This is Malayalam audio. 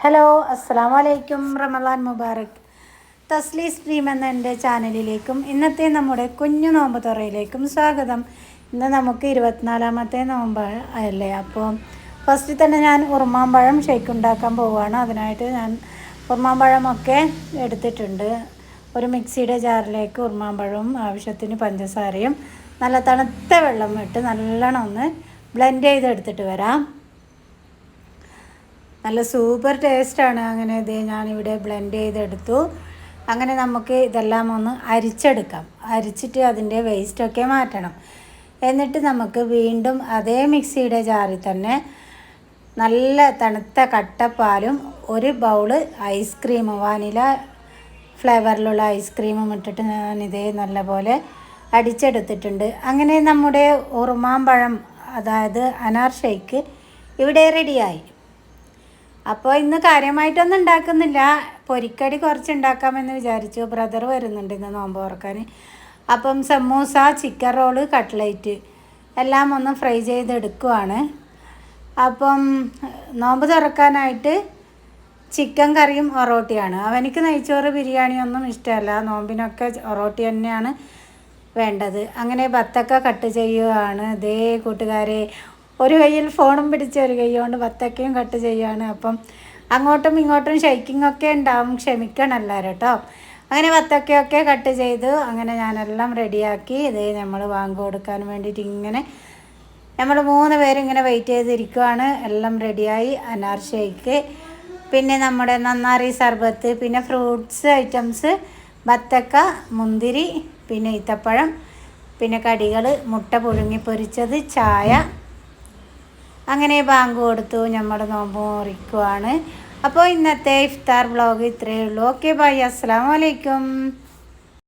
ഹലോ അസ്സലാമു അലൈക്കും. റമദാൻ മുബാറക്. തസ്ലീസ് ഡ്രീം എന്ന എൻ്റെ ചാനലിലേക്കും ഇന്നത്തെ നമ്മുടെ കുഞ്ഞു നോമ്പ് തുറയിലേക്കും സ്വാഗതം. ഇന്ന് നമുക്ക് 24ാമത്തെ നോമ്പ് അല്ലേ. അപ്പോൾ ഫസ്റ്റ് തന്നെ ഞാൻ ഉറുമാമ്പഴം ഷേക്ക് ഉണ്ടാക്കാൻ പോവുകയാണ്. അതിനായിട്ട് ഞാൻ ഉറുമാമ്പഴമൊക്കെ എടുത്തിട്ടുണ്ട്. ഒരു മിക്സിയുടെ ജാറിലേക്ക് ഉറുമാമ്പഴവും ആവശ്യത്തിന് പഞ്ചസാരയും നല്ല തണുത്ത വെള്ളം ഇട്ട് നല്ലോണം ഒന്ന് ബ്ലെൻഡ് ചെയ്തെടുത്തിട്ട് വരാം. നല്ല സൂപ്പർ ടേസ്റ്റാണ്. അങ്ങനെ ഇത് ഞാനിവിടെ ബ്ലെൻഡ് ചെയ്തെടുത്തു. അങ്ങനെ നമുക്ക് ഇതെല്ലാം ഒന്ന് അരിച്ചെടുക്കാം. അരിച്ചിട്ട് അതിൻ്റെ വേസ്റ്റൊക്കെ മാറ്റണം. എന്നിട്ട് നമുക്ക് വീണ്ടും അതേ മിക്സിയുടെ ജാറിൽ തന്നെ നല്ല തണുത്ത കട്ടപ്പാലും ഒരു ബൗള് ഐസ്ക്രീമും വാനില ഫ്ലേവറിലുള്ള ഐസ്ക്രീമും ഇട്ടിട്ട് ഞാനിതേ നല്ലപോലെ അടിച്ചെടുത്തിട്ടുണ്ട്. അങ്ങനെ നമ്മുടെ ഉറുമാമ്പഴം അതായത് അനാർ ഷേക്ക് ഇവിടെ റെഡിയായി. അപ്പോൾ ഇന്ന് കാര്യമായിട്ടൊന്നും ഉണ്ടാക്കുന്നില്ല. പൊരിക്കടി കുറച്ച് ഉണ്ടാക്കാമെന്ന് വിചാരിച്ചു. ബ്രദർ വരുന്നുണ്ട് ഇന്ന് നോമ്പ് തുറക്കാൻ. അപ്പം സമൂസ, ചിക്കൻ റോള്, കട്ട്ലേറ്റ് എല്ലാം ഒന്ന് ഫ്രൈ ചെയ്തെടുക്കുവാണ്. അപ്പം നോമ്പ് തുറക്കാനായിട്ട് ചിക്കൻ കറിയും ഒറോട്ടിയാണ്. അവനിക്ക് നെയ്ച്ചോറ് ബിരിയാണിയൊന്നും ഇഷ്ടമല്ല. നോമ്പിനൊക്കെ ഒറോട്ടി തന്നെയാണ് വേണ്ടത്. അങ്ങനെ ബത്തക്ക കട്ട് ചെയ്യുകയാണ്. ഇതേ കൂട്ടുകാരെ, ഒരു കയ്യിൽ ഫോണും പിടിച്ച് ഒരു കൈ കൊണ്ട് ബത്തക്കയും കട്ട് ചെയ്യുകയാണ്. അപ്പം അങ്ങോട്ടും ഇങ്ങോട്ടും ഷെയ്ക്കിങ്ങൊക്കെ ഉണ്ടാവും, ക്ഷമിക്കണം എല്ലാവരും കേട്ടോ. അങ്ങനെ ബത്തക്കയൊക്കെ കട്ട് ചെയ്തു. അങ്ങനെ ഞാനെല്ലാം റെഡിയാക്കി. ഇതേ നമ്മൾ വാങ്ങി കൊടുക്കാൻ വേണ്ടിയിട്ട് ഇങ്ങനെ നമ്മൾ 3 പേരിങ്ങനെ വെയിറ്റ് ചെയ്തിരിക്കുവാണ്. എല്ലാം റെഡിയായി. അനാർ ഷേക്ക്, പിന്നെ നമ്മുടെ നന്നാരി സർബത്ത്, പിന്നെ ഫ്രൂട്ട്സ് ഐറ്റംസ്, ബത്തക്ക, മുന്തിരി, പിന്നെ ഈത്തപ്പഴം, പിന്നെ കടികൾ, മുട്ട പുഴുങ്ങി പൊരിച്ചത്, ചായ. അങ്ങനെ ബാങ്ക് കൊടുത്തു. നമ്മൾ നോമ്പ് മുറിക്കുവാണ്. അപ്പോൾ ഇന്നത്തെ ഇഫ്താർ വ്ളോഗ് ഇത്രയേ ഉള്ളൂ. Okay bye. അസ്സലാമു അലൈക്കും.